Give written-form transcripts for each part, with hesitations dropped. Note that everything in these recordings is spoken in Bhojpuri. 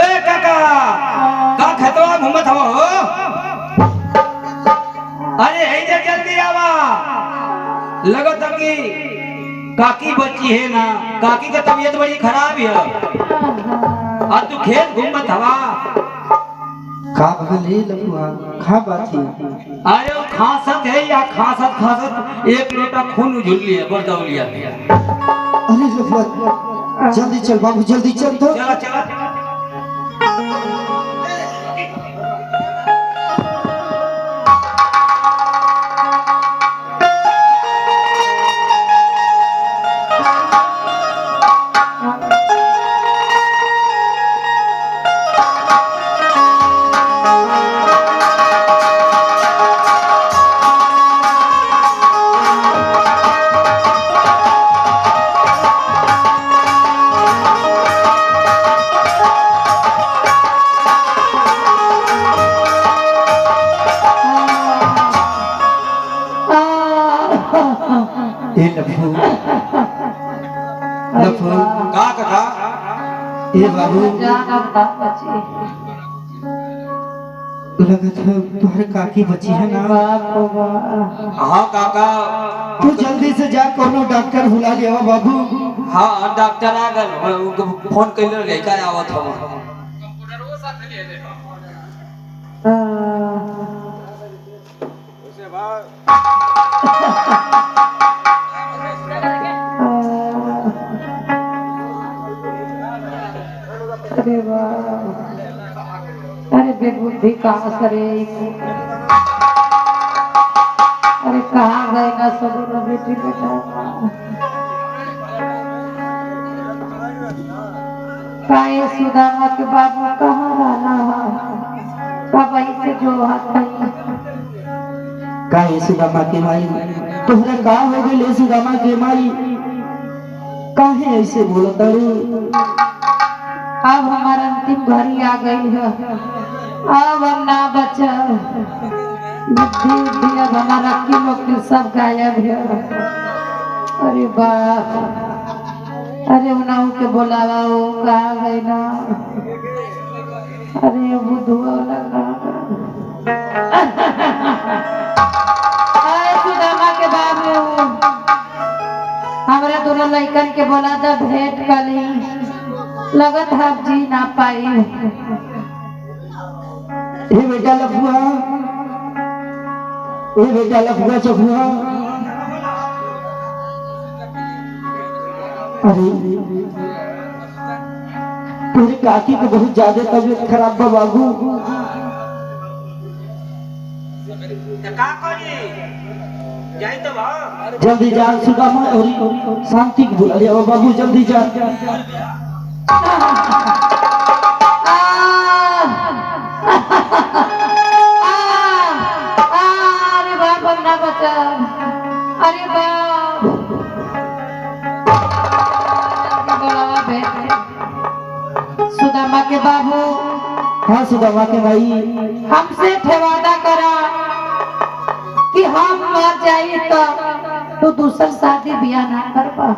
ए काका का खतवा घूमत हो अरे हे जे जल्दी आवा लगत कि काकी बच्ची है ना काकी की तबीयत बड़ी खराब है और तू खेत घूमत हवा का भले लखुआ खा बाती अरे वो खांसत है या खांसत खांसत एक लोटा खून उझुल लिया बरदौलिया में अरे लखुआ जल्दी चल बाबू जल्दी चल तो चला चला ए लखु लखु का काका ए बाबू लगत है तुम्हारे काकी बची है ना हाँ काका तू जल्दी से जा कोनो डॉक्टर बुला लिया बाबू हाँ डॉक्टर आ गल फोन कर लेके आवत हम अरे वाह अरे बेबुद्धि कहाँ करे अरे कहाँ गए ना सब बेटी बेटा काहे सुदामा के बाबू कहाँ रहना कब से जो हाथ काहे सुदामा के माई तोहरा का हो गइल सुदामा के माई काहे ऐसे बोलत तारू अब हमारा अंतिम घड़ी आ गई है अब हम ना बचा बुद्धि बुद्धि अब हमारा की सब गायब है अरे बाप अरे उनाऊ के बोलावा वो कहा गई ना अरे बुधुआ लगा अरे सुदामा के बाबू हमारे दोनों लड़कन के बोला था भेंट कली लगत है जी ना पाई ए बेटा लफुआ चफुआ अरे तेरी काकी को बहुत ज्यादा तबीयत खराब बा बाबू का करी जाई तो बा जल्दी जा सुदामा और शांति को बुला लिया बाबू जल्दी जा अरे बाप ना बचा अरे बाप सुदामा के बाबू हाँ सुदामा के भाई हमसे ठेवादा करा कि हम मर जाई तो दूसर शादी ब्याह ना कर पा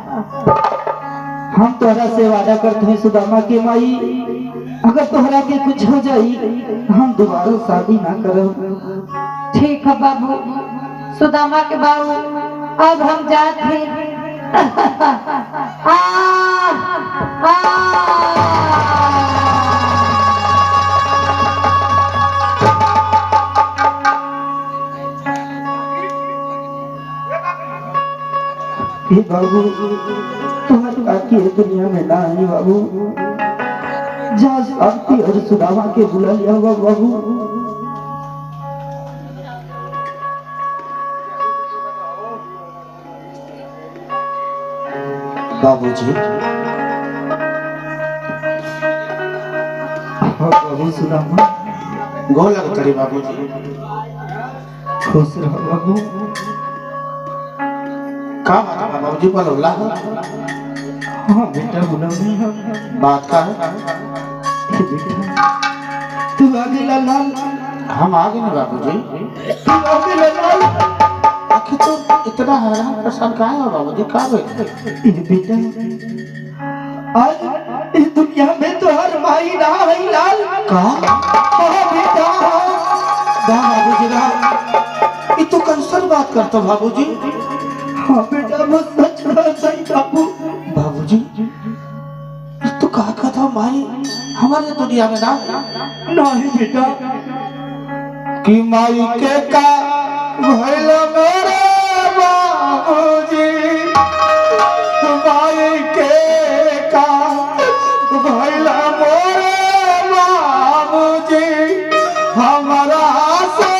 हम तोहरा से वादा करते हैं सुदामा के माई अगर तोहरा के कुछ हो जाई हम दोबारा शादी ना करब ठीक है बाबू सुदामा के बाबू अब हम जाते आ, आ, हे बाबू तुम्हारी काकी है दुनिया में ना आई बाबू जा शांति और सुदामा के बुला लिया हुआ बाबू बाबूजी बाबू सुदामा गोल लग करी बाबूजी खुश रहो बाबू का बात है बाबूजी बोला हाँ बेटा बोला बात का है बेटा तू आगे लाल हम आ गए ना बाबूजी तू आगे लाल आखिर तो इतना हैरान परेशान काहे हो बाबूजी का भाई बेटा आज इस दुनिया में तो हर माई ना है लाल। कहा हाँ बेटा हाँ। बाबूजी रहा ये तो कैसन बात करते हो बाबूजी। हाँ बेटा वो सच बात है बाबू। बाबूजी ये तो कहा था माई हमारे दुनिया में ना नहीं बेटा कि माई के का भइल मेरे बाबूजी माई के का भइल मोरे बाबूजी हमारा से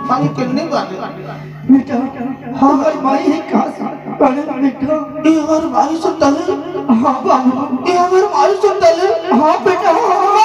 माई कितने बाले बेटा हमारी माई है कहाँ से अरे बेटा ये हमारे माई से तले हाँ बाबू ये हमारे माई से तले हाँ बेटा हाँ।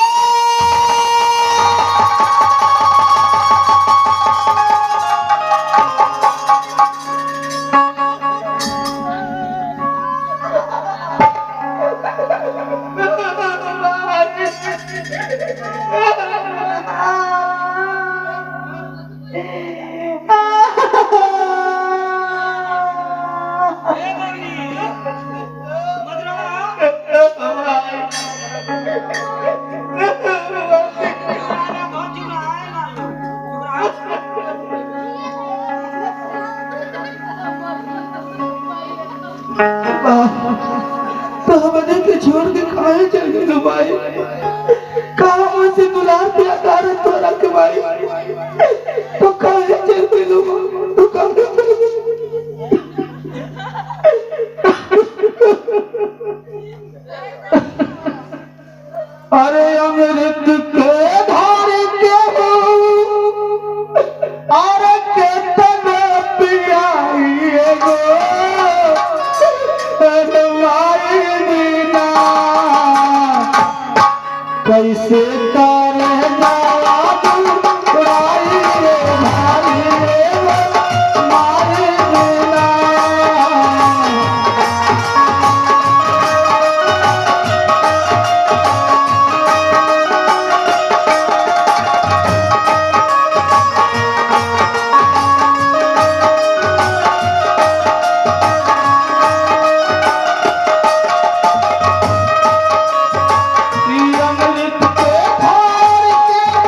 तो हमने के छोड़ के कहाँ चल गए भाई कहाँ मुझसे दुलार पिया तारे तोरा के भाई तो कहाँ चल गए लोग तो कहाँ चल गए अरे अमृत के धारे के अरे के तने पियाइए गो कैसे करे अमृत के धार के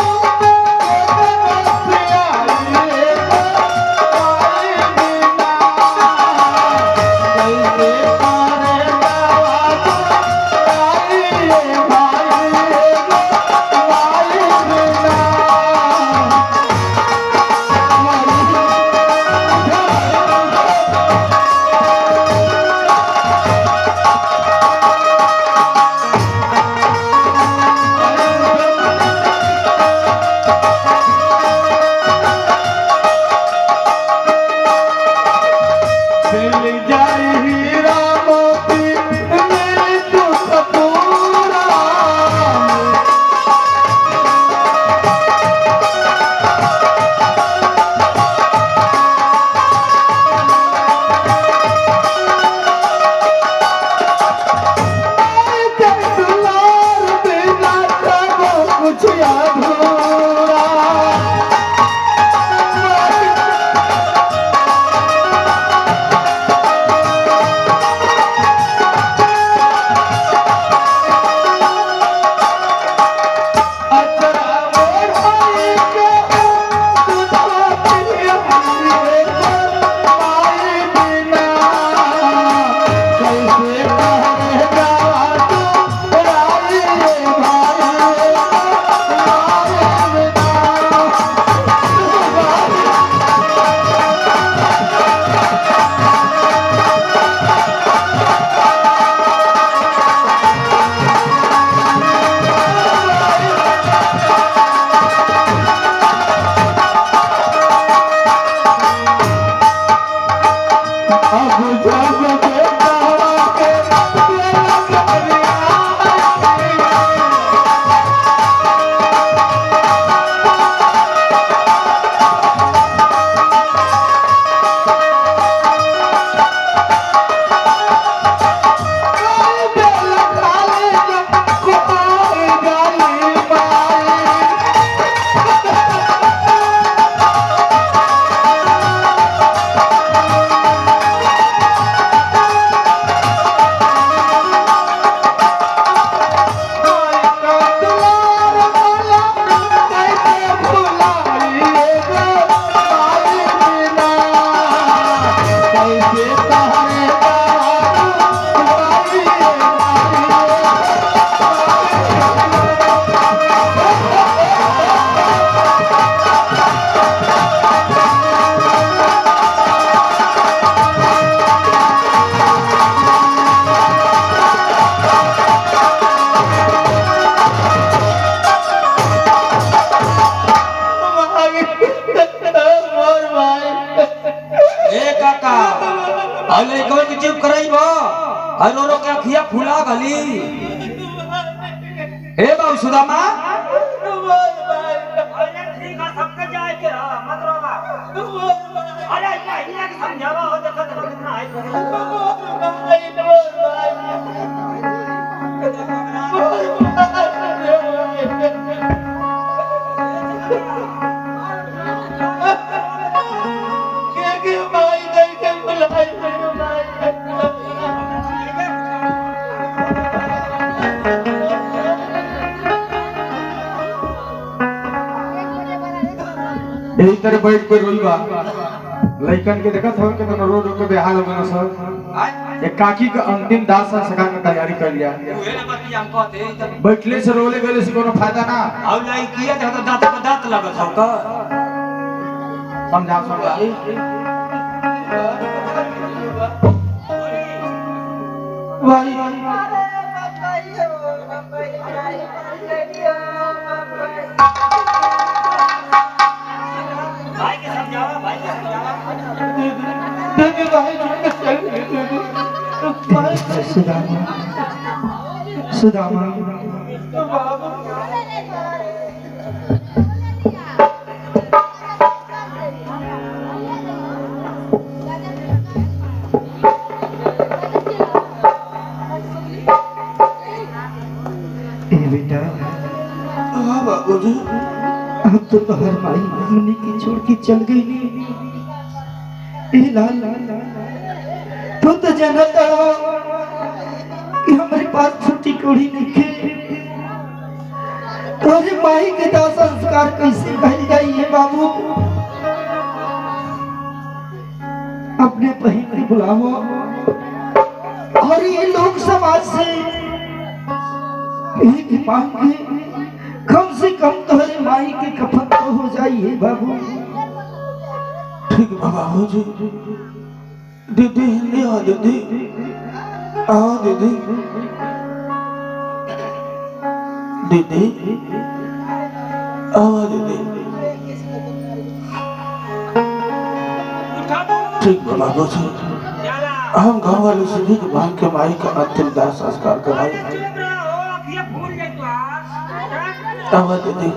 कहली हे बाबू सुदामा ठीक है सबके जाए के मत रोवा अरे इतना के समझावा हो देखो तो कितना है के भाई नहीं के बुलाए यही तरह बैठ के रोईबा लइकन के देखत हो के तो रो रो के बेहाल हो गना सब एक काकी के अंतिम दाह संस्कार के तैयारी कर लिया उहे ना बतिया हम कहते बैठले से रोले गले से कोनो फायदा ना और लाई किया तो दांत पे दांत लगत हो का समझा समझा भाई भाई के समझावा भाई के समझावा दीदी भाई चल भाई सुदामा सुदामा बेटा हाँ बाबूजी। अब तो हर माई हमने की छोड़ के चल गई ए लाल तू तो जानता हो कि हमारे पास छोटी कोड़ी नहीं है तोरे माई के दाह संस्कार कैसे कही जाई है बाबू अपने बहन को बुलाओ और ये लोग समाज से एक मांग के कम से कम तुम्हारे माई के कफन तो हो जाइए बाबू ठीक है बाबूजी। दीदी हिंदी आओ दीदी आओ दीदी दीदी आओ दीदी ठीक है बाबूजी। हम गाँव वाले सभी के भाई के माई का अंतिम दाह संस्कार कराए आओ दीदी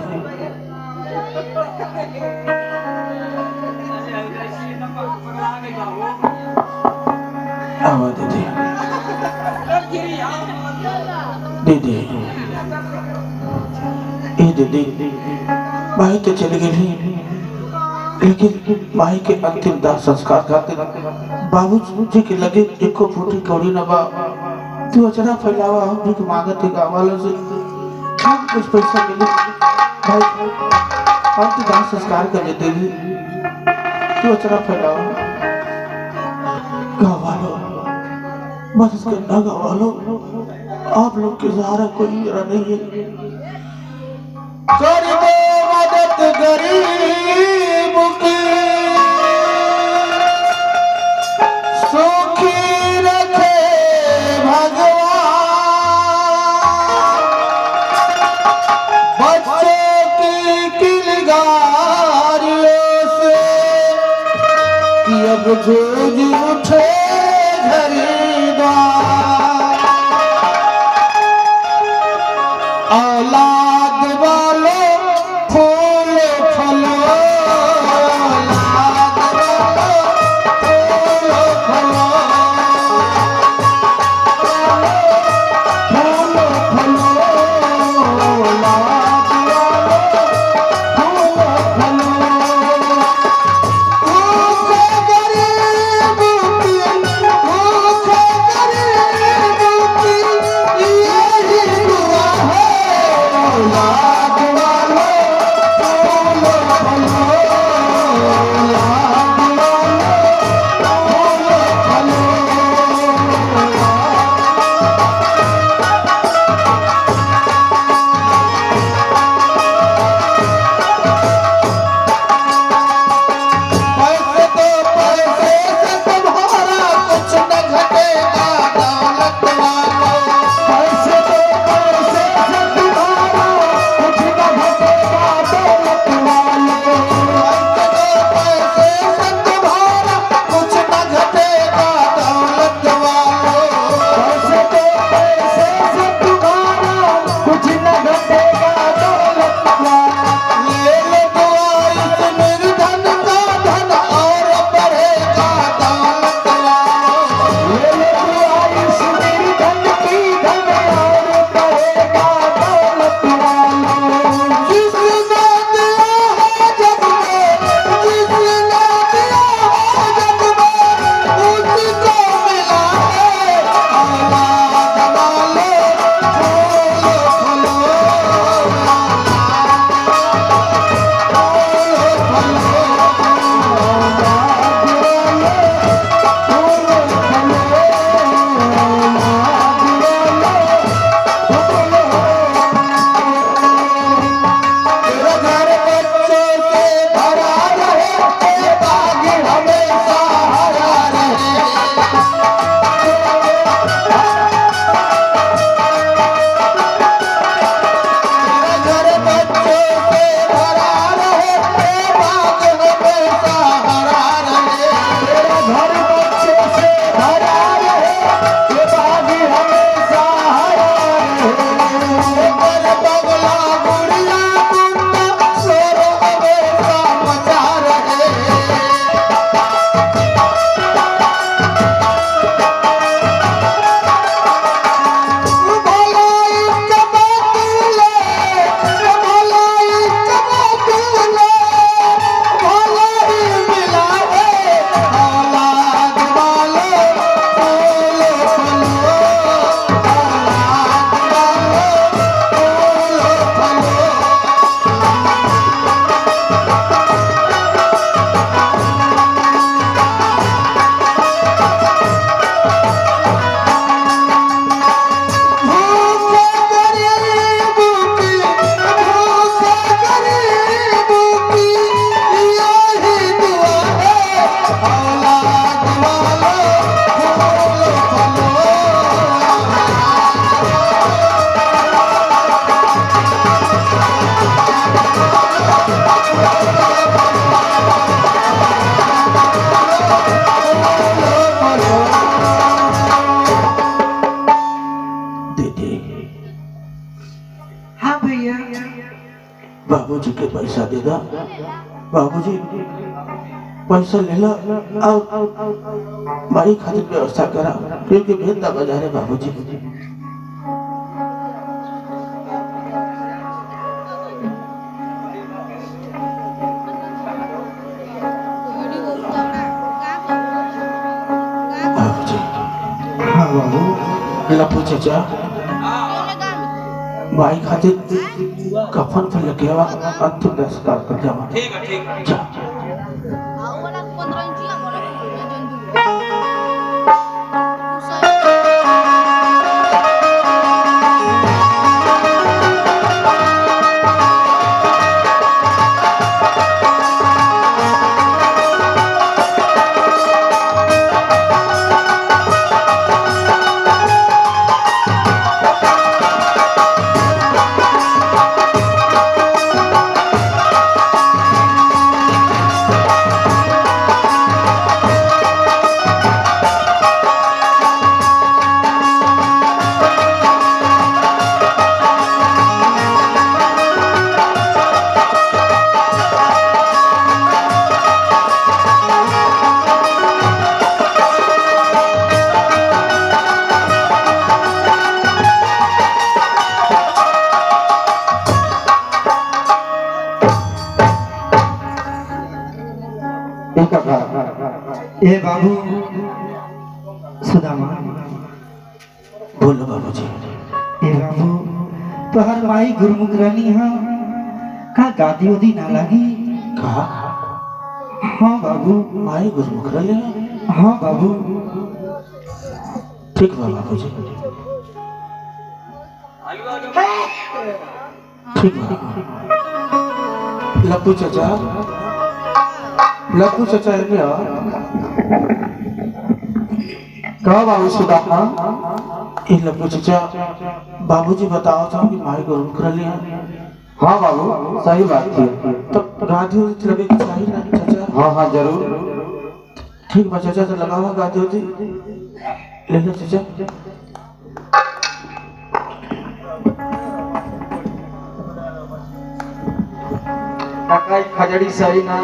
आओ दीदी दीदी ए दीदी माई तो चली गई लेकिन माई के अंतिम दाह संस्कार खातिर बाबू जी के लगे एको फूटी कौड़ी न बा तू अचरा फैलावा हम भी मांगत है गाँव वालों से हम कुछ पैसा मिले भाई हम तो दाह संस्कार कर लेते हैं तू अचरा फैलावा गाँव वालों मदद करना गाँव वालों आप लोग के सहारा कोई मेरा नहीं है कर दो मदद गरीब की सुखी रखे भगवान बच्चों की किलगारियों से कि अब गूंज उठे घरीदार औलाद वाले फूल फलो औलाद वाले फूल फलो फूल फलो औलाद वाले फूल फलो भूखे गरीब की भूखे गरीब की यही दुआ है औलाद बाबूजी के पैसा दे दा। बाबूजी पैसा ले लो और माई खातिर व्यवस्था करा, क्योंकि भेद दा बाजार है बाबूजी। बाबूजी। हाँ बाबू। लपू चाचा माई खातिर कफन पे लगे हुआ अंतिम संस्कार कर जावा। ठीक है, ठीक है। जा। ए बाबू सुदामा। बोलो बाबूजी। ए बाबू तोहर माई गुरमुख रानी हाँ का गादी उदी ना लगी? कहा हाँ बाबू। माई गुरमुख रहे। हाँ बाबू। ठीक बा बाबूजी, ठीक बा। लपू चाचा, लपू चाचा इन्हें आ। कहा बाबू सुदामा? ये लपू चाचा बाबूजी बताओ था कि माई गुरमुख रहे हैं। हाँ बाबू सही बात थी। तो गादी उदी लगे कि चाहिए ना चाचा? हाँ हाँ जरूर। ठीक बा चाचा, तो लगा हुआ गादी उदी ले लो चाचा। काका खजड़ी सही ना।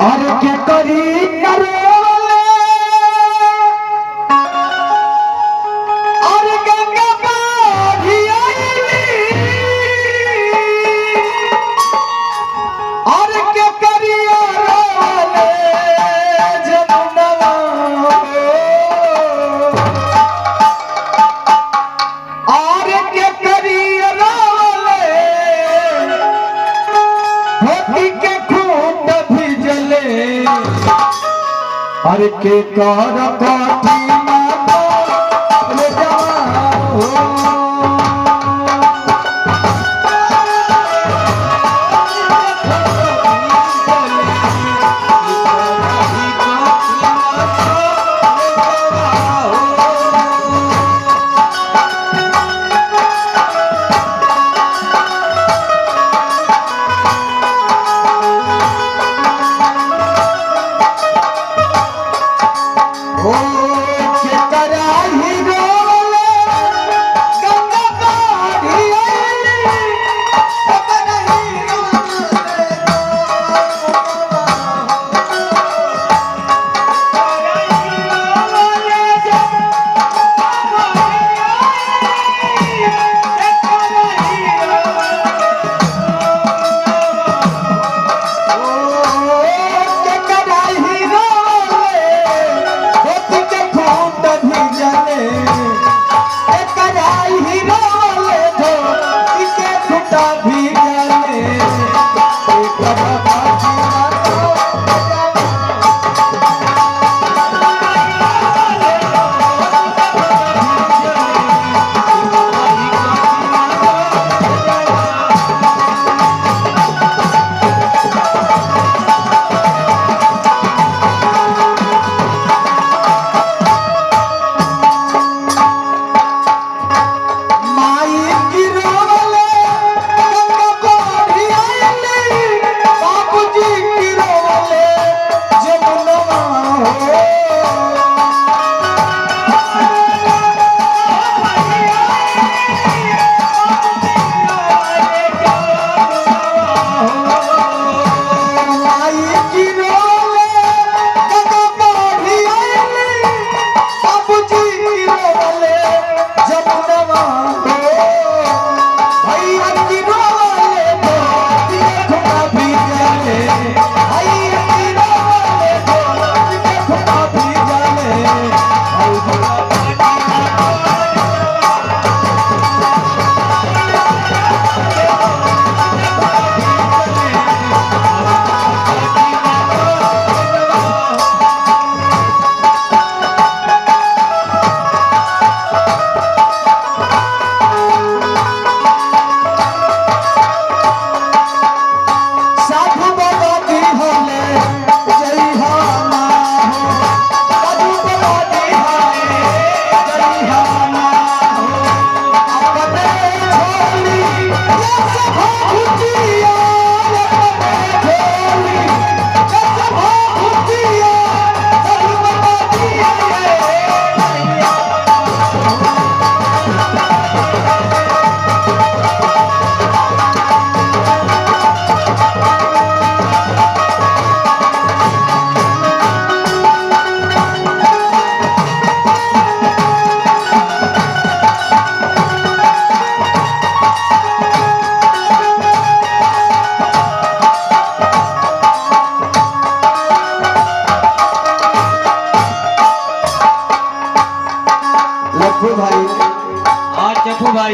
और क्या करी करोले और गंगा बाधी आईली और क्या करी करोले जमुनवा और क्या करी करोले धोती के खूंट भिजले हर के कर काठी माता ले जाओ। ओ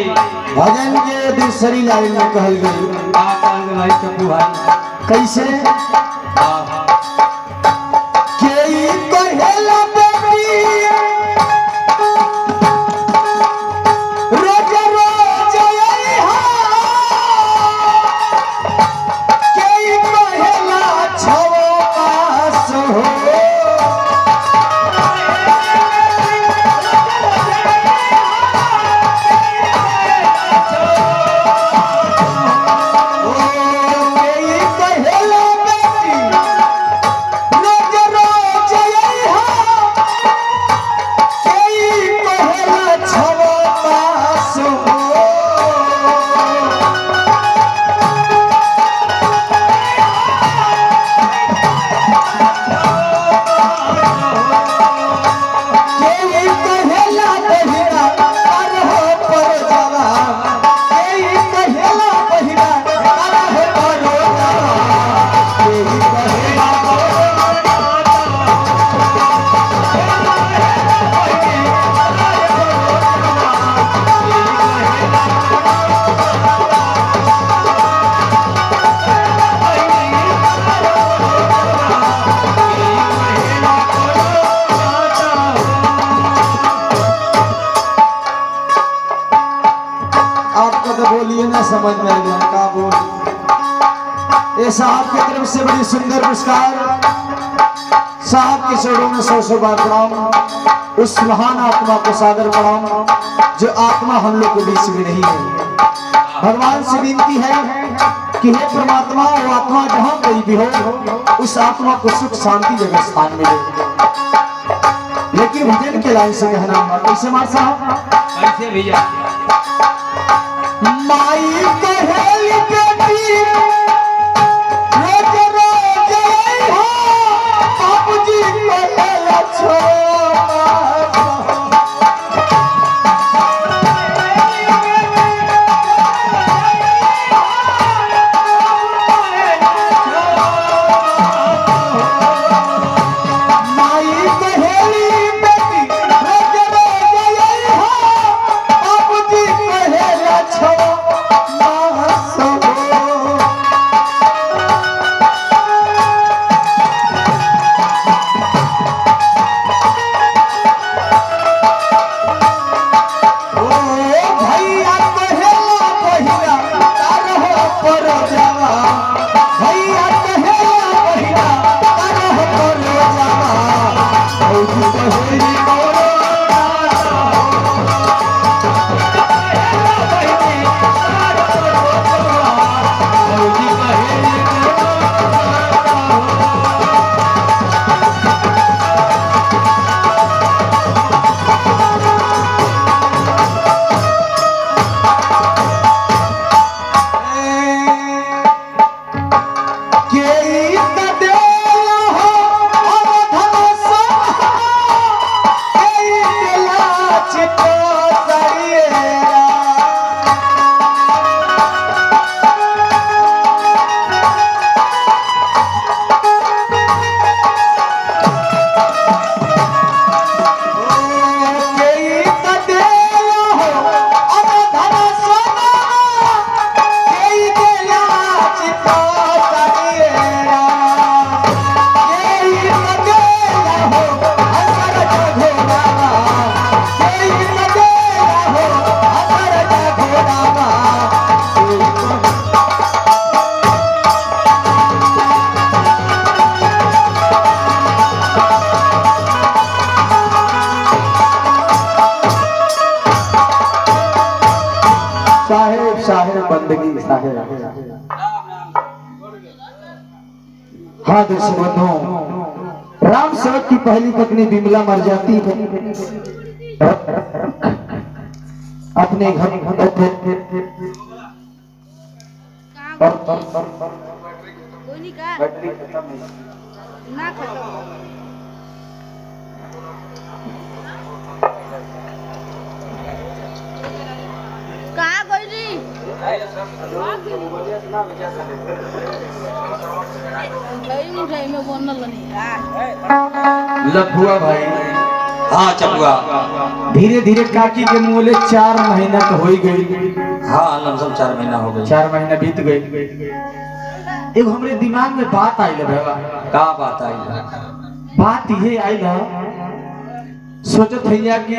भाई भजन के दूसरी लाइन में कहल गई भाई चप्पू भाई कैसे केई कहेला बेटी रोज रोज अइहा केई कहेला छवो पास हो बोलिए ना समझ में आएगा का बोल। ये साहब की तरफ से बड़ी सुंदर पुरस्कार, साहब के चरणों में 100 बार प्रणाम। उस महान आत्मा को सादर प्रणाम जो आत्मा हम लोग के बीच में नहीं है। भगवान से विनती है कि हे परमात्मा, वो आत्मा जहाँ कहीं भी हो उस आत्मा को सुख शांति जगह स्थान मिले। लेकिन भजन के लाइन से कहना कैसे मार साहब, कैसे भैया माई कहेली बेटी रोज रोज अइहा बाबूजी कहेला छोरा माई कहेली बेटी रोज रोज अइहा बाबूजी कहेला छोरा बंदगी साहेब। हाँ दर्शक बंधुओं, राम सेवक की पहली पत्नी बिमला मर जाती है अपने घर लफुआ भाई हाँ चपुआ। धीरे धीरे काकी के मुँह ले 4 महीना तो हो ही गई। हाँ लमसम 4 महीना हो गए। 4 महीना बीत गए। एगो हमरे दिमाग में बात आई बाबा। का बात आई? बात ये आई ना, सोचत भैया कि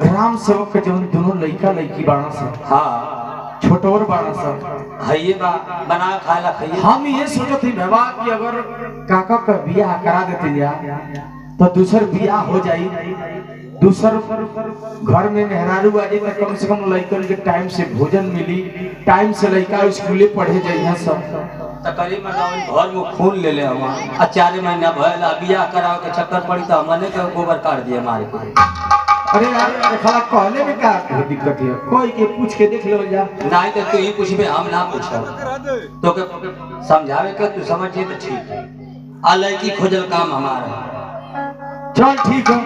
राम सेवक के जवन दोनों लड़का लड़की बाणा सब, हाँ छोटोर बाणा सब, खाइए बा बना खाला खाइए। हम ये सोचत ही बाबा कि अगर काका का बियाह करा देते या तो दूसर बियाह हो जाई, दूसर घर में मेहरारू आ जाए तो कम से कम लड़कन के टाइम से भोजन मिली, टाइम से लड़का स्कूले पढ़े जाइए सब। तकरी मतलब घर में खून ले ले हम आ 4 महीना भइल बियाह कराओ के चक्कर पड़ी तो हमने के गोबर काट दिए मारे के। अरे यार खाला कहले में का दिक्कत है, कोई के पूछ के देख लो जा। नहीं तो तू ही पूछबे, हम ना पूछब। तो के समझावे के तू समझिए तो ठीक है। आ लड़की खोजल काम हमारा। चल ठीक है,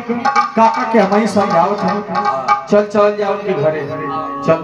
काका के हम ही समझावत हैं। चल चल जाओ उनके घरे, चल।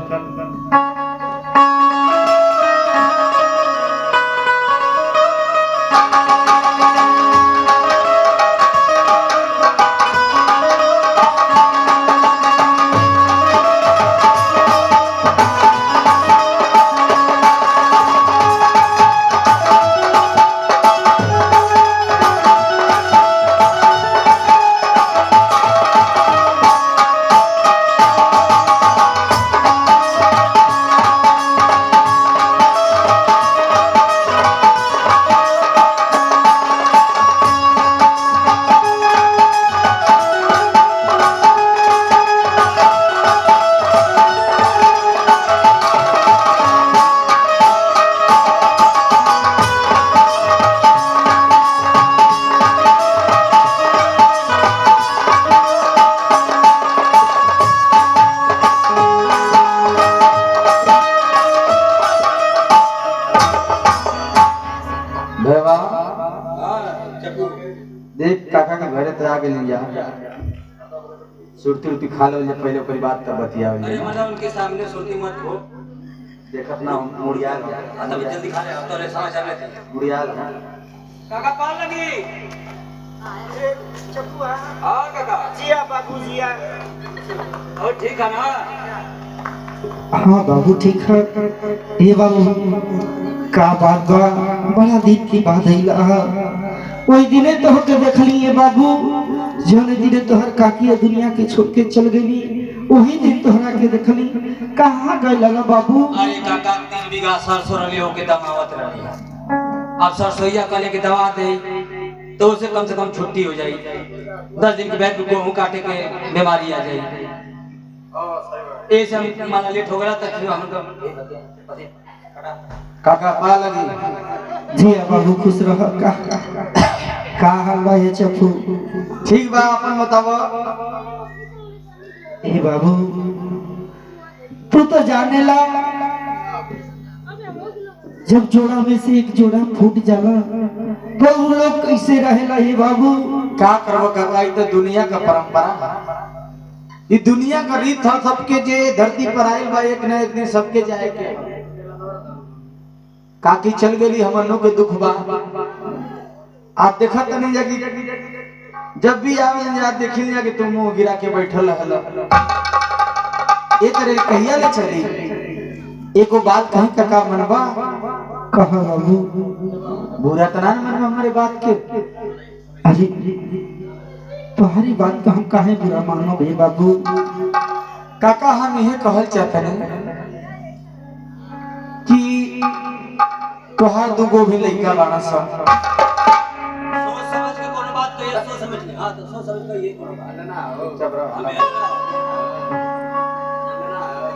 देख काका के घरे तो आ गेली जा, सुरती उरती खा लो, पहले कोई बात तब बतिया। अरे मतलब उनके सामने सुनती मत हो। देखत ना मुड़िया तब जल्दी खा ले, अब तो ले समाचार लेते मुड़िया काका पाल लगी। चपुआ हां काका जिया बाबू जिया। और ठीक है ना? हाँ बाबू ठीक है। ये बाबू का बात बा, बड़ा दिन की बात है। वही दिने तो होके देखली ये बाबू, जौन दिने तोहर काकी दुनिया के छोड़ के चल गई, वही दिन तोहरा के देखली। कहाँ गए लगा बाबू? अरे काका 3 बीघा सरसों रली होके दमावत रही। अब सरसोईया कले के दवा दे तो उसे कम से कम छुट्टी हो जाए। 10 दिन के बाद गेहूं काटे के बीमारी आ जाए। ए सब माना लेट हो गया तक हम काका पा लगी। जी बाबू खुश रह। का हाल बा ये चप्पू? ठीक बा, अपन बताओ। ए बाबू तू तो जाने ला, जब जोड़ा में से एक जोड़ा फूट जाला तो उन लोग कैसे रहेला? ये बाबू का करबो काका, ये तो दुनिया का परंपरा, ये दुनिया का रीत था। सबके जे धरती पर आए बा एक न एक दिन सबके जाए के। काकी चल गई, हमनों के दुख बा। आप देखा तो नहीं जागी, जब भी आवे जा देखिल जा कि तुम मुंह गिरा के बैठल रहल। ए तरह कहिया ले चली? एको बात कहीं काका मनबा? कहा बाबू बुरा तो ना मन हमारे बात के? अरे तुम्हारी बात को हम काहे बुरा मानो भे बाबू? काका हम यह कहल चाहते हैं कि तोहार दुगो भी लइका बाड़ा सब। सोच समझ के कोनो बात कहिए, सोच समझ के। हां तो सोच समझ के ये कोनो बात ना।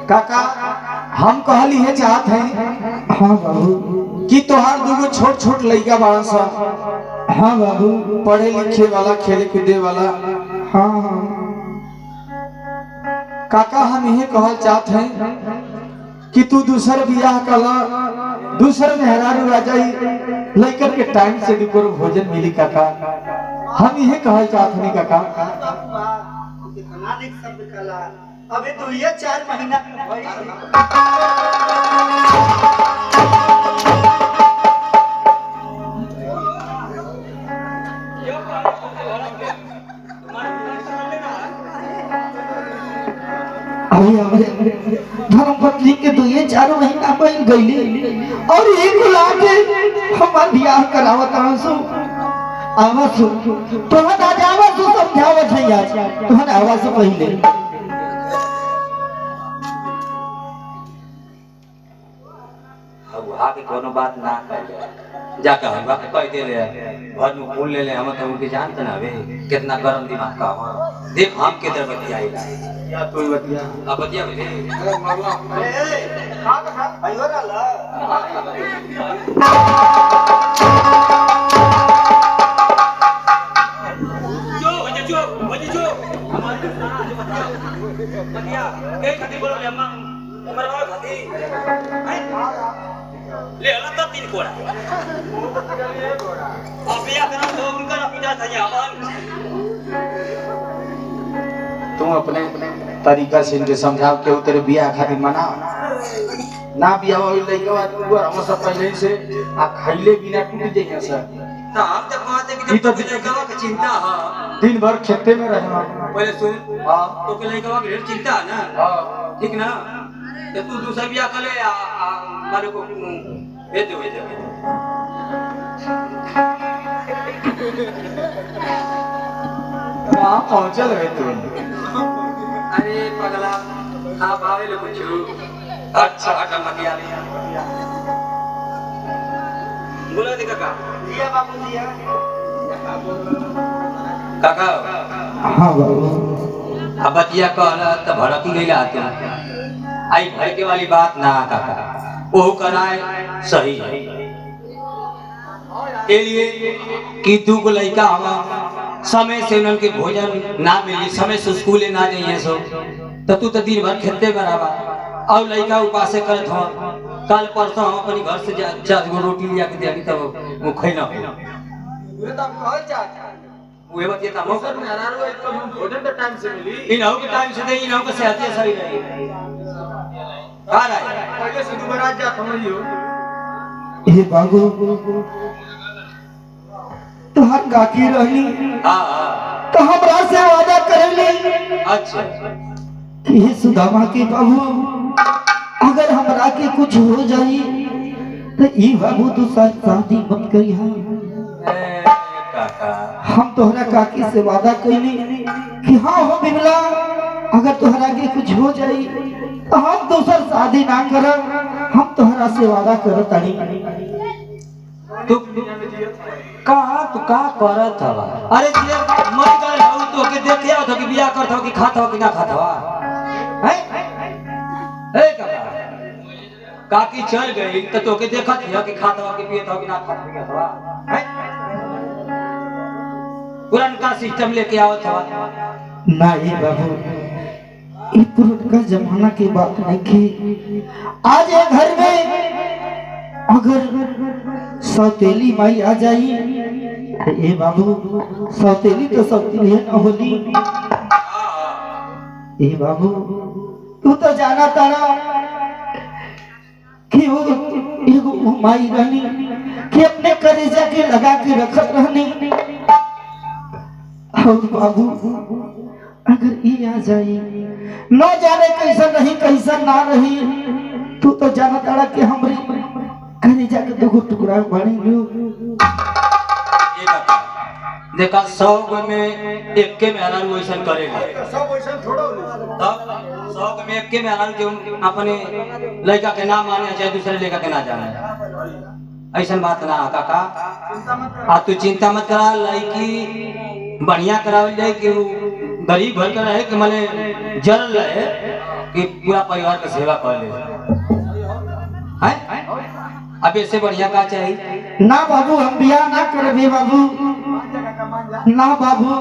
काका हम कहली है चाहत हैं। हाँ बाबू कि तोहार दुगो छोट छोट लइका बाड़ा सब। हाँ बाबू पढ़े लिखे वाला, खेले कूदे वाला। हाँ हाँ काका हम यही कहल चाहत हैं कि तू दूसर बियाह कला, दूसर मेहरारू आ जाई, लइकन के टाइम से दुगो भोजन मिली काका। हम यही कहल चाहत नहीं काका। कितना निक शब्द कला, अबे तो ये 4 महीना भाई। अभी हमारे धर्मपत्नी के तो ये 4 महीना बन गईली और एक लाके हमार बियाह करावत आसु आवासु तोहन आज आवासु समझावत है आज तोहन आवासु पहले अब आके कोनो बात ना कर जाके हम बात कह दे ले घर में फूल ले ले हम तो उनके जानते ना वे कितना गरम दिमाग का हम देख हम के दर बतिया आइला या कोई बतिया अब बतिया वे अरे मरवा भाई हो रहा जो बतिया के खाती बोलो ले अम्मा उमर वाला खाती ले हला तब 3 कोड़ा अब या करा तो उनका पिता था यावन तुम अपने तरीका से इनके समझाओ के तेरे बियाह खातिर मना ना बियाह होई लइका तू हम सब पहले से आ खइले बिना टूट जाइए सर तो हम जब कहते कि जब तो लइका के चिंता है दिन भर खेते में रहे पहले सुन हां तो के लइका के ढेर चिंता है ना हां ठीक ना तो तू दूसरा बियाह कर ले मारे को भेज दे वहां पहुंचल रहे तू अरे पगला आप आवे ले कुछ अच्छा हटा मतिया बोला दे काका दिया बाबू दिया काका हां बाबू अब बतिया कहला त भड़क गइला आते आई भड़के वाली बात ना काका वो कराए सही है के लिए कि तू को लइका हवा समय से उनके भोजन ना मिली समय से स्कूल ना जाइए सो तो तू तो दिन भर खेते बराबा और लइका उपास करत हो कल परसों हम अपनी घर से 4 गो रोटी लिया के दिया तब वो खइना ये तो हम कहल चाहता वो बतिया त सर मेहरारू एक तो भोजन तो टाइम से मिली इनहु के टाइम से दे इनहु के सेहत सही रही आ रहा है पहले से दुबारा जा समझियो ये बाबू तोहर काकी रहनी हां तो हमरा से वादा करली अच्छा कि हे सुदामा के बाबू अगर हमरा के कुछ हो जाई तो ई बाबू तू शादी मत करिहा ए काका हम तोहरा काकी से वादा कैली कि हाँ हो बिमला अगर तोहरा के कुछ हो जाई तो हम दूसर शादी ना करब हम तोहरा से वादा करत तानी तू कहां तू का करत हवा अरे जे मर गए हो तो के देखे हो तो कि बियाह करत हो कि खात हो कि ना खात हो हैं ए काका काकी चल गई तो के देखत हो कि खात हो कि पियत हो कि ना खात हो हैं पुराना सिस्टम लेके आवत हवा ना ये बाबू ये पुराना जमाना की बात नहीं की आज ये घर में अगर सौतेली माई आ जाई ए बाबू सौतेली तो सौतेली न होली ए बाबू तू तो जाना तारा कि वो एगो माई रहनी कि अपने कलेजा के लगा के रखत रहनी और बाबू अगर ये आ जाई न जाने कैसा नहीं कैसा ना रही तू तो जाना तारा कि हमरे कलेजा के 2 टुकड़ा बनी देखा 100 में एक के में हरान वैसन करेगा सब वैसा थोड़ा तब 100 में एक के में हरान जो अपने लड़का के नाम माने चाहे दूसरे लड़का के ना जाने ऐसा बात ना काका आ तू चिंता मत करा लड़की बढ़िया करावल जाए कि गरीब घर का रहे कि माने जरल रहे कि पूरा परिवार का सेवा कर ले हैं अब इससे बढ़िया का चाहिए ना बाबू हम बियाह ना करबे बाबू ना बाबू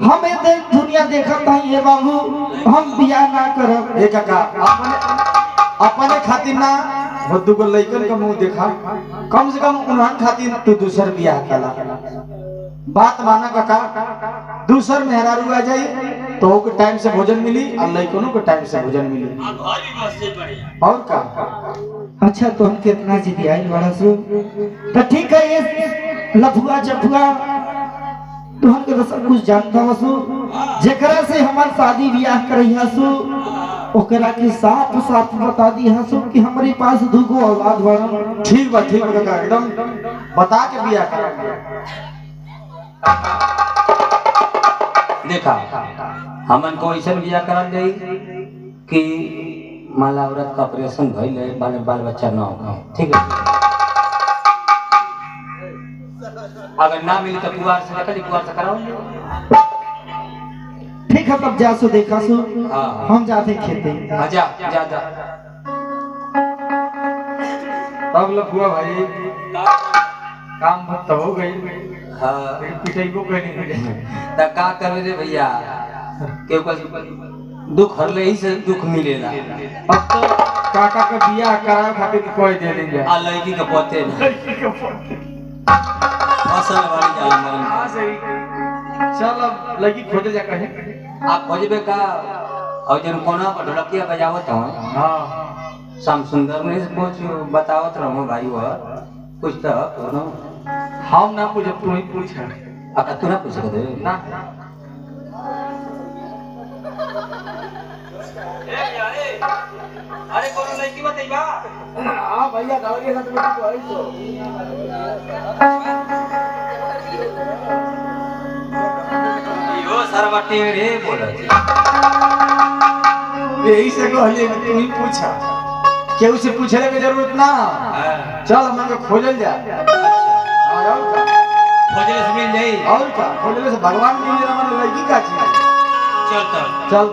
हम ये दुनिया देखत हई ये बाबू हम बियाह ना करब ए काका अपने खातिर ना भद्दू को लइकन का मुंह देखा कम से कम उन्हन खातिर तू दूसर बियाह कला बात माना काका दूसर मेहरारू आ जाई तो ओके टाइम से भोजन मिली और लइकनों को टाइम से भोजन मिली घर भी बस से बढ़िया और का अच्छा तो हम कितना जिदी आई बड़ा सु तो ठीक है ये लफुआ जफुआ तो हम के सब कुछ जानता हसु जेकरा से हमार शादी ब्याह करैया सु ओकरा के साफ साफ बता दी हसुम कि हमारे पास दुगो औलाद बड़ा। ठीक बा काका एकदम बता के बिया करा। देखा हमन को ऐसा बिया करल जाई कि माला औरत का ऑपरेशन भइल है, बाल बच्चा ना हो, ठीक है। अगर ना मिली तो कुआर से देखा, कुआर से कराओ। ठीक है तब जा सो देखा सो। हाँ। हम जाते खेते। हाँ जा जा जा। तब लफुआ भाई काम तो हो गई। हाँ पिटाई को कहीं तो का करे रे भैया, केहू का दुख हरले ही से दुख मिलेला। अब तो काका का बिया करा खातिर कोई दे देंगे। आ लड़की के पोते फसल वाली जाला मरन। हां सही। चल अब लगी खोजे जा कहीं। आप खोजबे का और जन कोना पर ढोलकिया बजावत हो। हां शाम सुंदर में कुछ बतावत रहो भाई, वो कुछ तो ना हम ना पूछ, तू ही पूछ। अका तू ना पूछ दे ना अरे कोनो लड़की बताइबा। हां भैया गाँव के साथ में कोई तो यो सरवटे रे बोलत यही से कहलिए कि तू ही पूछा, केहू से पूछने की जरूरत ना। चल हम के खोजल जा। हां और का खोजले से मिल जाई। और का खोजले से भगवान मिल जाए। हमारे लड़की का चीज चल तब चल।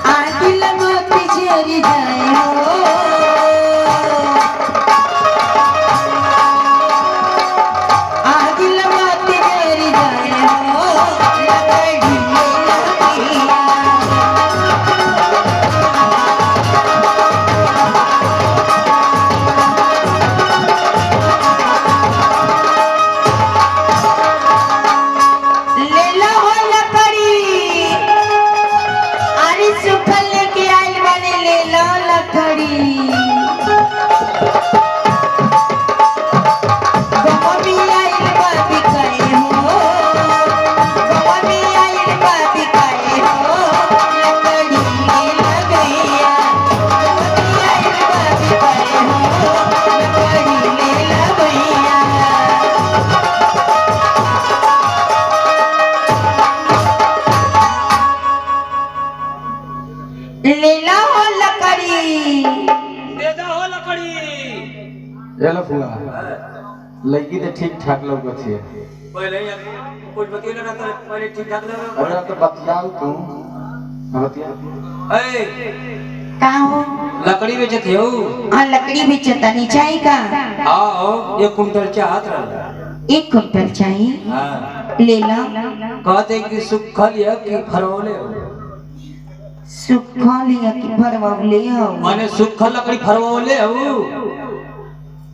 आदिल मोती झरी जाए हो लड़की तो ठीक ठाक लोग थी। पहले ही कुछ बतिया ना तो पहले ठीक ठाक लगा। अरे तो बतियाओ तू। बतिया। ए का हो लकड़ी बेचत हो? हाँ लकड़ी बेचता नहीं चाहिए का? हाँ 1 कुंटल चाहत रहा। 1 कुंटल चाहिए। हाँ ले लो। कहते कि सुखल या कि फरौले हो? सुखल या कि फरवौले हो? माने सुखल लकड़ी फरौले हो?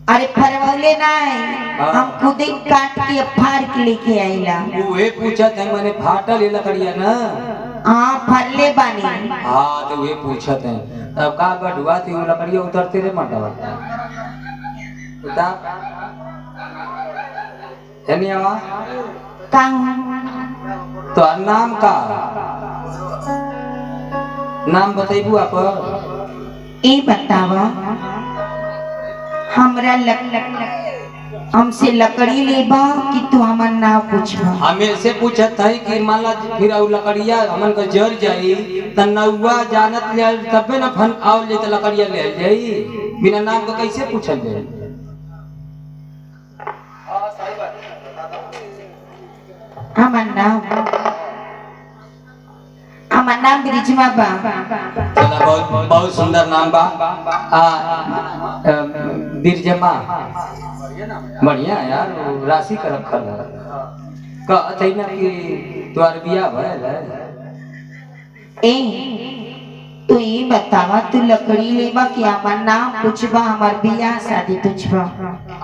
अरे फरवौले नहीं, हाँ। हम खुद ही काट के फाड़ के लेके आइला। वो पूछत है मैंने फाटल ये लकड़िया ना। हाँ फरले बानी। हाँ तो वे पूछत है तब का गढ़ुआ थी वो लकड़िया उतरते रे मर्दवा उता धन्यवा का हो? तो नाम का नाम बतेबू आप? ए बतावा हमरा हमसे लकड़ी लेबा कि तू हमर नाम पूछबा? हमें से पूछत है कि मान ला फिर वो लकड़िया हमन का जर जाई त नौवा जानत ले तबे ना फन आव ले त लकड़िया ले जाई बिना नाम का कैसे पूछल जाई? हमर नाम ब्रिजमा बा। चला बहुत बहुत सुंदर नाम बा। बिरजमा बढ़िया यार राशि का रखल है। कहते ना कि तुम्हार बियाह भइल है? ए तू ये बतावा तू लकड़ी लेबा कि हमर नाम पूछबा हमर बियाह शादी पूछबा?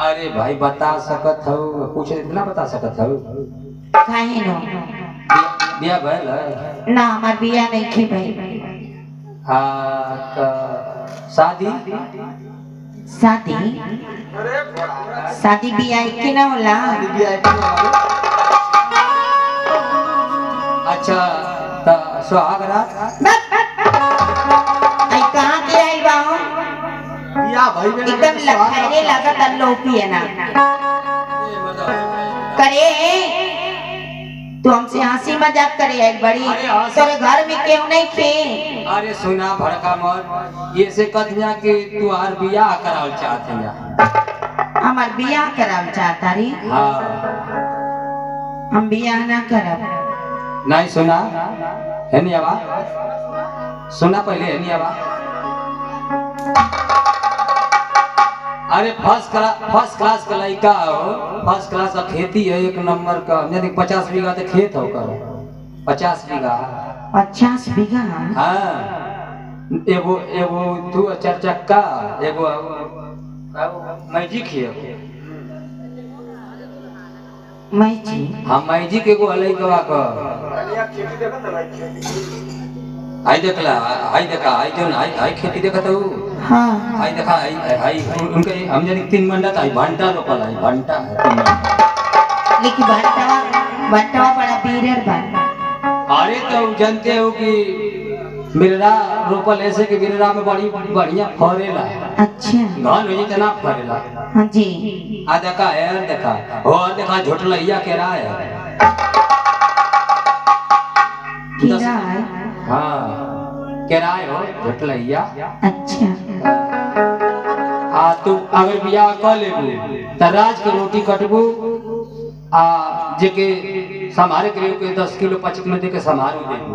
अरे भाई बता सकत हो पूछे इतना बता सकत हो? काहे नो? बियाह भइल है? ना हमर बियाह नहीं की भाई। हाँ तो शादी शादी शादी बियाह के ना होला? अच्छा तो सुहाग रात आई कहां के आइल बा हो? बियाह भाई में एकदम लखैरे लागत अल्लो पिए ना करे। तू हमसे हंसी मजाक करे आइल बड़ी? तेरे घर में क्यों नहीं खे? अरे सुना भड़का मत ये से कथिया कि तू आर बियाह करावल चाहत है? हमार बियाह कराव चाहता रे? हाँ हम बियाह ना करब। नहीं सुना है नहीं आवा सुना पहले है नहीं आवा। अरे फर्स्ट क्लास का लड़का हो फर्स्ट क्लास का खेती है 1 नंबर का यानी 50 बीघा तो खेत हो कर 50 बीघा 50 बीघा? हाँ एगो एगो 2 चक्का एगो मैजिक है। मैजिक? हाँ मैजिक एगो अलग गवा का आई देखला आई देखा आई जो आई खेती देखत हो? हाँ आई देखा आई उनके हम जानी 3 मंडा आई भंटा रोपल आई भंटा है 3 मंडा। लेकिन बंटवा बड़ा बीरर बा। अरे तो जानते हो कि बिररा रोपल ऐसे कि बिररा में बड़ी बढ़िया फरेला। अच्छा धान हो जितना फरेला। हाँ जी। आ देखा है देखा हो देखा झोटलैया के राय है। कीड़ा है? हाँ किराए हो झोटलैया। अच्छा आ तू अगर बियाह कर लेबू त राज के रोटी कटबू आ जेके समारे के लिए 10 किलो 5 किलो दे के समारू देबू।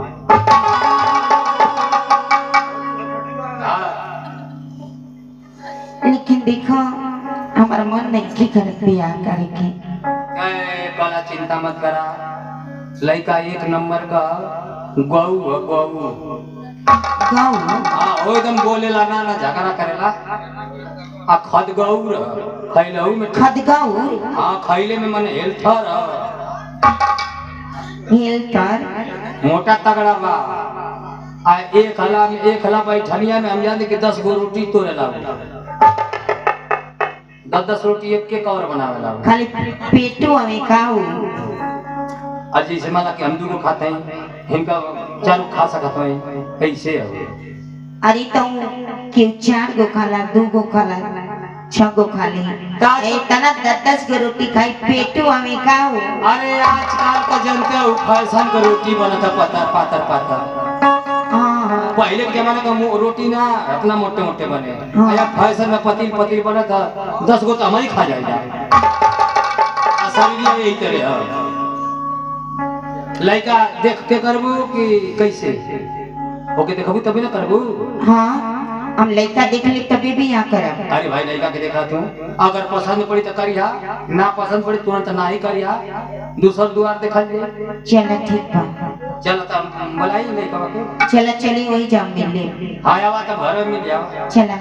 लेकिन देखो हमारा मन नहीं की करत बियाह करे के। कला चिंता मत करा लड़का 1 नंबर का गऊ है गऊ। गऊ? हाँ वो एकदम बोलेला ना ना झगड़ा करेला। आ खदगौर खैलहू में खदगौर? हाँ खैले में मन हेल्थर हेल्थर मोटा तगड़ा बा। आ एक हला बैठनिया में हम जाने कि 10 गो रोटी तोड़े ला 10 रोटी एक के कवर बनावे ला। खाली पेटू हमें खाऊ? आज जैसे माना कि हम 2 गो खाते हैं इनका 4 खा सकते हैं कैसे है? अरे तो क्यों 4 गो खाला 2 गो खाला 6 गो खाली इतना 10 गो रोटी खाई पेटू हमें खाऊ? अरे आजकल का जनते हो फैशन का रोटी बनता पातर पातर पातर। हाँ पहले के जमाने का रोटी ना अपना मोटे मोटे बने हाँ। या फैशन में पतील पतील बने था 10 गो तो हम ही खा जाएगा शरीर यही तरह है लड़का देख के करबू कि कैसे ओके देखबू तभी ना करबू हाँ हम लड़का देख ले तभी भी यहाँ करब। अरे भाई लड़का के देखा तू अगर पसंद पड़ी तो करिया ना पसंद पड़ी तुरंत ना ही करिया दूसर दुआर देखल ले चलो ठीक बा चल तो हम बुलाई लड़का के चलो चली वही जाओ मिले। हाँ आवा तो घर में मिल जाओ चला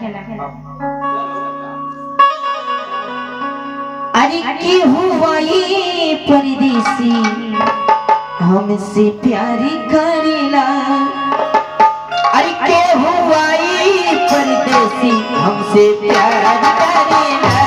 अरे के हुआ ये परदेसी हमसे प्यारी करेला अरे के हुआ ये परदेसी हमसे प्यार करेला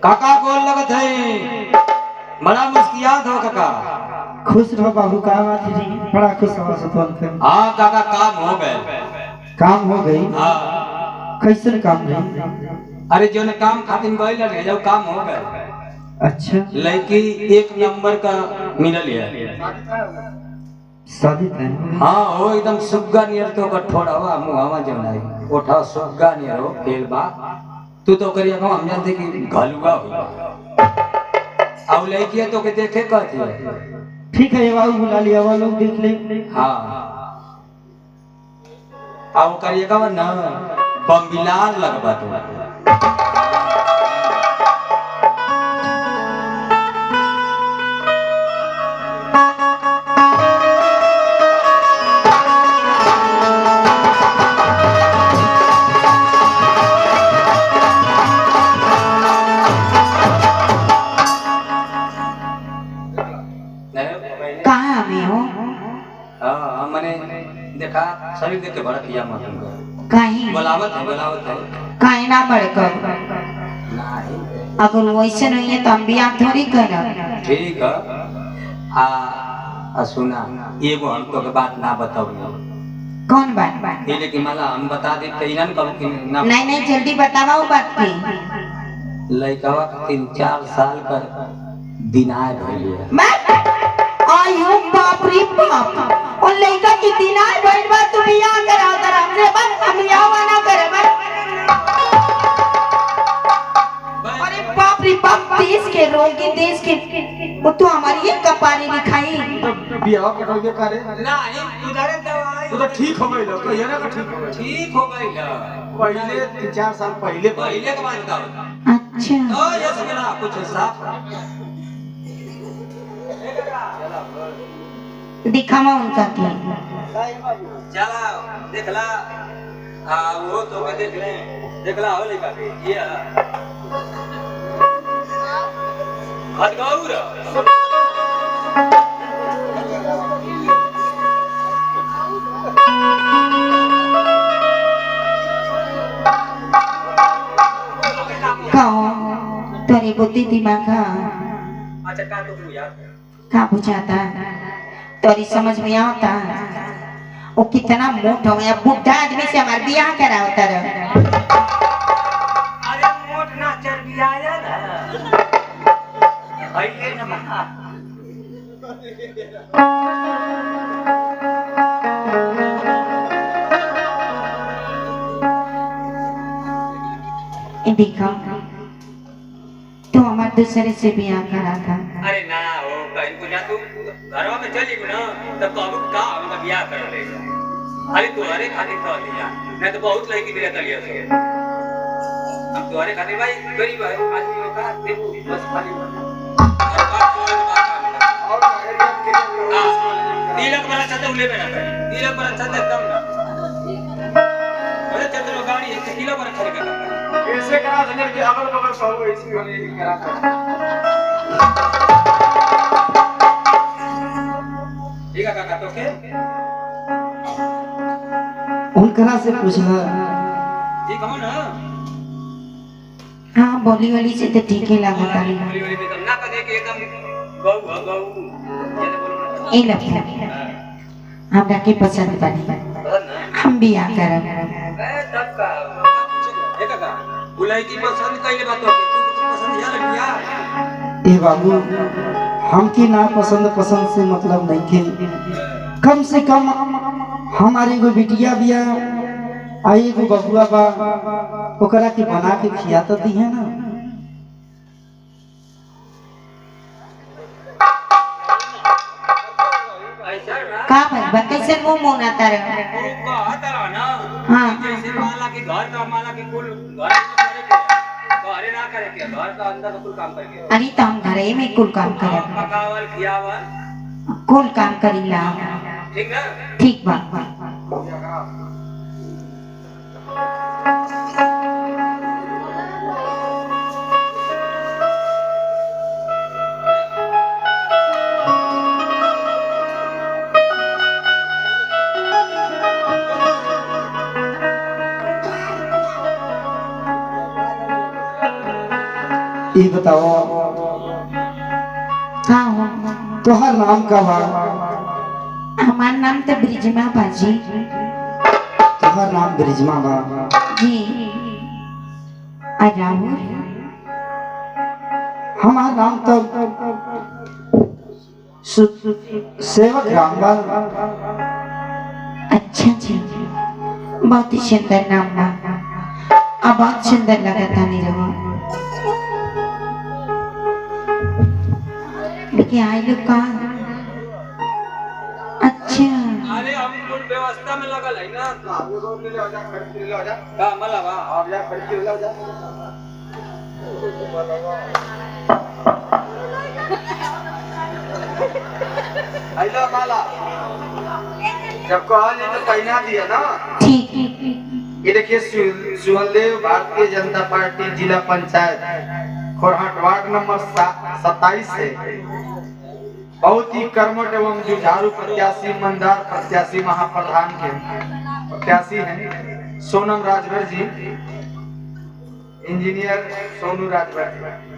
काका गोल लगत है बड़ा मुस्कियात हो काका खुश रहो बाबू का बात जी बड़ा खुश हुआ से फोन कर हाँ काका काम हो गए काम हो गई हाँ कैसे काम गई अरे जो ने काम खातिर गए ले जाओ काम हो गए अच्छा लड़की 1 नंबर का मिलल है शादी तय हाँ हो एकदम सुग्गा नियर तो कठोरा हुआ मुहावा जमनाई ओठा सुग्गा नियर हो फेल बा तू तो करिया को हम जानते कि घलुआ हुआ अब लड़की तो के देखे कहती है ठीक है ये बाबू बुला लिया वो लोग देख ले हाँ अब करिए का ना बम्बिलार लगवा तो कहाँ में हो हाँ मैंने देखा शरीर देख के बड़ा किया मत कहीं बुलावत है कहीं ना बड़कर नहीं अगर वैसे नहीं है तो हम भी आप थोड़ी करब ठीक है सुना एगो हमको के बात ना बताओ कौन बात ये लेकिन मला हम बता दे तो इनन कब कि ना नहीं नहीं जल्दी बतावा वो बात की लड़का 3-4 साल का दिनाय भइले आयु बाप रे बाप और लड़का की दिनाय भइल बा तू बियाह करा कर हमसे बस हम बियाह ना करे अरे बाप रे बाप देश के रोगी देश वो तो हमारी एक कपारी लिखाई। तो बियाह कटोगे करे नहीं उधर दवाई तो ठीक हो गई तो ये ना ठीक हो गई। ठीक हो गई ना पहले 3-4 साल पहले पहले के बात का अच्छा तो ये समझना कुछ साफ दिखावा उनका की। चला देखला हाँ वो तो मैं देख ले देखला हो लेका ये हदगौर कहो तेरी बुद्धि दिमाग अच्छा का तो तू यार का बुझाता तेरी समझ में आता वो कितना मोट हो गया बुढ़ा आदमी से हमारा ब्याह करा होता रहा। अरे मोट ना चर्बी आया ना पहले ना महा देखो तो हमारे दूसरे से ब्याह करा था। अरे ना हो कहीं को जा तू घरवा में चली गई ना तब तो अब का हम ब्याह कर ले अरे तुम्हारे खातिर तो दिया मैं तो बहुत लड़की मेरा तलिया से अब तुम्हारे खातिर भाई गरीब है आदमी होगा देखो बस खाली और तिलक बड़ा चाहते उले में ना तिलक बड़ा चाहते कम ना बड़े चतुर गाड़ी है तिलक बड़ा खरीद कर ऐसे करा देंगे कि अगल बगल सब ऐसी वाले करा ठीक है काका तो के उनकरा से पूछला ठीक हो ना हाँ बोली वाली से तो ठीक ही लगता है। बोली बोली में तो ना कहे कि एकदम गौ गौ ये तो बोलो ना ये लगता हमरा के पसंद बनी हम ब्याह करब। तब का ये काका बुलाई की पसंद कइले बात हो तू पसंद या लड़किया ए बाबू हमकी ना पसंद से मतलब नहीं के कम से कम हमारी एगो बिटिया बिया आई एगो बबुआ बा ओकरा के बना के खिया तो दी है ना। ऐसा ना का भाई बा कैसे मुंह मोनाता रहे। का हतरा ना हाँ। जैसे माला के घर का माला के कुल घर करे के घरे ना करे के घर का अंदर कुल काम करे अरे तो हम घरे में कुल काम करब पकावल खियावल कुल काम करीला। ठीक ना ठीक बा ये बताओ हाँ हो तोहर नाम का बा? हमार नाम तो ब्रिजमा बाजी तोहर नाम ब्रिजमा बा? जी। राहुल हमार नाम तो सेवक राम बा। अच्छा जी बहुत ही सुंदर नाम बा अब बहुत सुंदर लगता नहीं रहो लेकिन आई लोग कहाँ अच्छा अरे हम कुल व्यवस्था में लगल है ना का मलावा आइला माला जब कहा नहीं तो पहना दिया ना। ठीक ये देखिए सुहलदेव भारतीय जनता पार्टी जिला पंचायत खोरहाट वार्ड नंबर 27 से बहुत ही कर्मठ एवं जुझारू प्रत्याशी ईमानदार प्रत्याशी महाप्रधान के प्रत्याशी हैं सोनम राजभर जी इंजीनियर सोनू राजभर जी।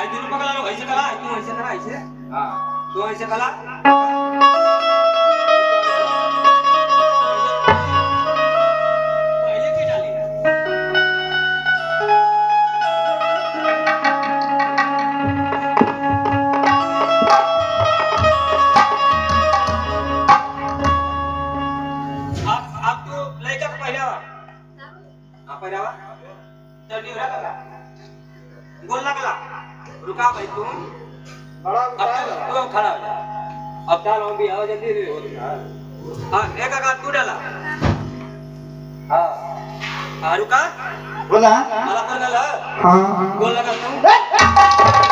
आई दोनों पकड़ा लो ऐसे कला तू ऐसे करा ऐसे हां तू ऐसे कला पहले की डाली आप तो लड़का को पहले आवा हां पहले आवा जल्दी हो रहा गोल लगला रुका भाई तू बड़ा अब तू खड़ा हो जा अब डाल हम भी आओ जल्दी हो हां एक का तू डाला हां रुका बोला माला पर डाला हां गोल लगा तू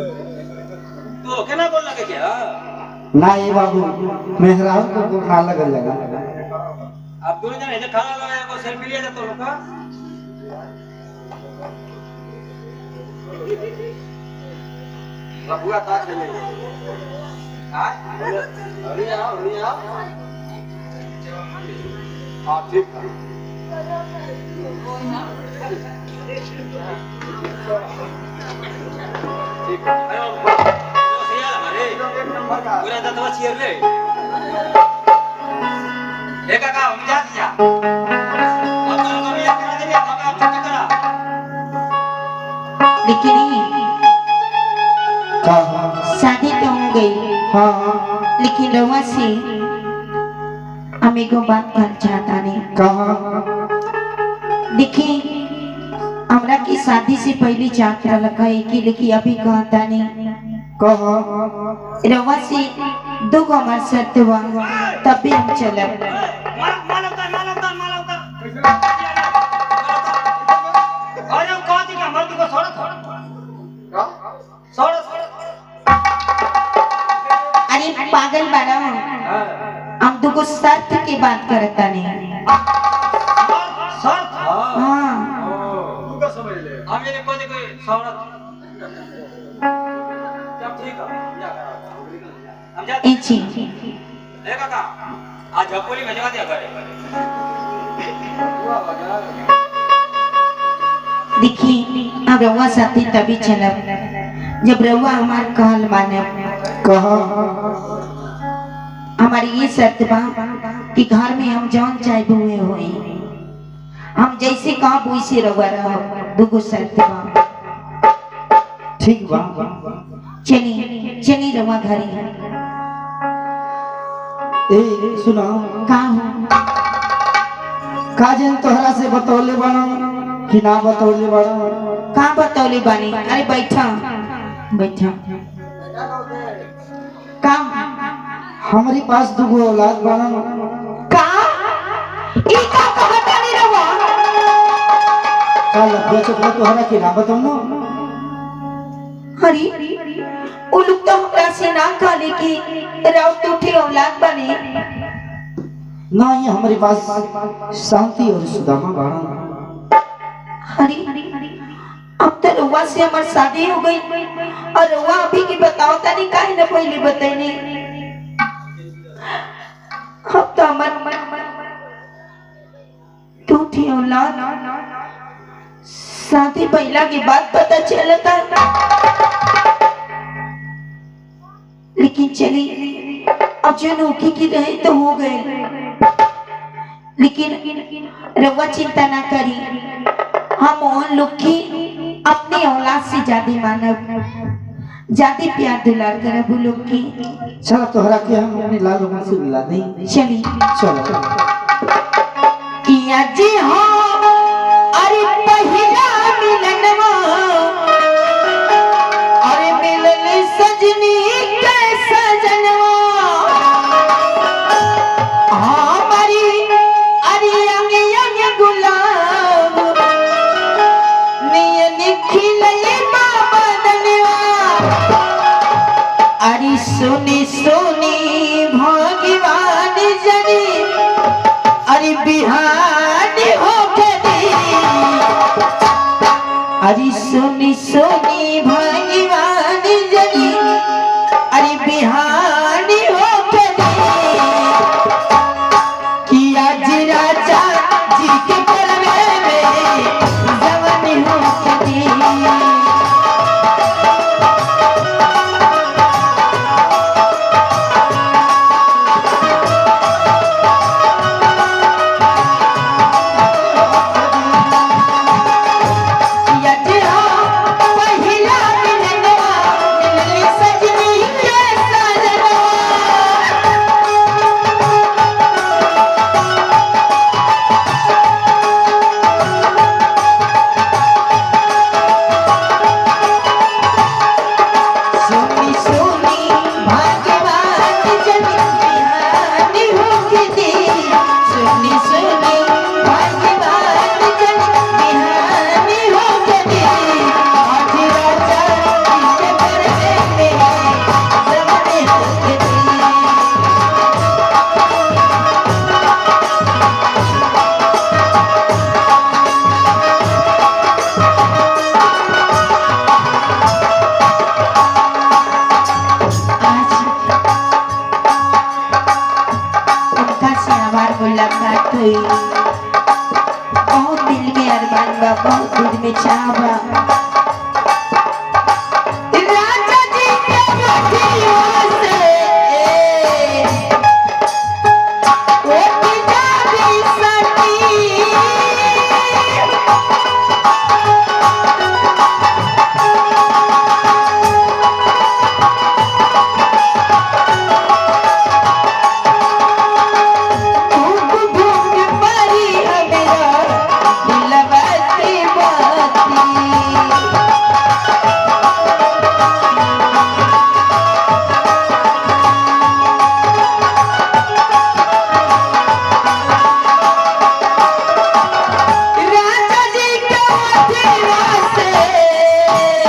तू केना गोल लगे क्या ना ये बाबू मेहराब को ना लगल लगा अब दोनों जने ऐसे खड़ा लगा को सेल्फी लिया तो रुका बबुआ ता चले हां अरे आओ हां ठीक है ठीक है अरे सही है हमारे एक नंबर का पूरा दतवा चेयर ले एक का हम जा दिया अब तो हम ये करा दे अब आप छुट्टी करा लेकिन का शादी तो हो गई हां लेकिन रवा से हम एगो बात कर चाहता नहीं कहां देखिए हमरा की शादी से पहले चाहत रहा है कि लेकिन अभी कहता नहीं कहां रवा से दो गो हमार शर्त बा तब भी हम चलब मालवता अरे वो कह दी कि हमर को छोड़ अरे पागल बाड़ा हम दो गो शर्त की बात करता नहीं शर्त हाँ तू का समझ ले हम ये कोई कोई शौरत जब ठीक है जा हम जा ए जी ए काका आज झपोली भेजवा दिया घरे देखिए अब रवा साथी तभी चलब जब रवा हमार कहल माने कहां हमारी ये शर्त बा कि घर में हम जौन चाहे हुए होई हम जैसे कहा वैसे रवा रह दुगो शर्त बा ठीक बा चली रवा घरे ए सुना का हो काजन तोहरा से बतौले बना कि ना बतौले बना का बतौले बानी अरे बैठा बैठा काम हमारी पास दुगो औलाद बना का ई का कहता नहीं रवा कल बचपन तोहरा के ना बताऊं हरी वो लोग तो हमरा से ना कहले कि राउत उठे औलाद बने ना ही हमारे पास शांति और सुदामा बना हरी अब तो रउआ से हमार शादी हो गई और रउआ अभी की बताओ तानी काहे ना पहले बताइने अब तो हमार टूटी औलाद शादी पहला के बाद पता चलता लेकिन चली अब जो नौकी की रहे तो हो गए लेकिन रउआ चिंता ना करी हम उन लोग की अपने औलाद से ज्यादा मानव ज्यादा प्यार दुलार करब वो लोग की चलो तोहरा के हम अपने लाल लोगों से मिला दें चली चलो किया जी हो अरे पहिला मिलनवा अरे मिलल सजनी के सजनवा हमारी अरे अंग अंग गुलाब नियन खिलले बाबा अरे सोनी सोनी भगवान जनी अरे बिहान हो गई अरे सोनी सोनी भगवान जनी अरे बिहान हो गई कि आज राजा जी के करवे में जवानी हो गई रे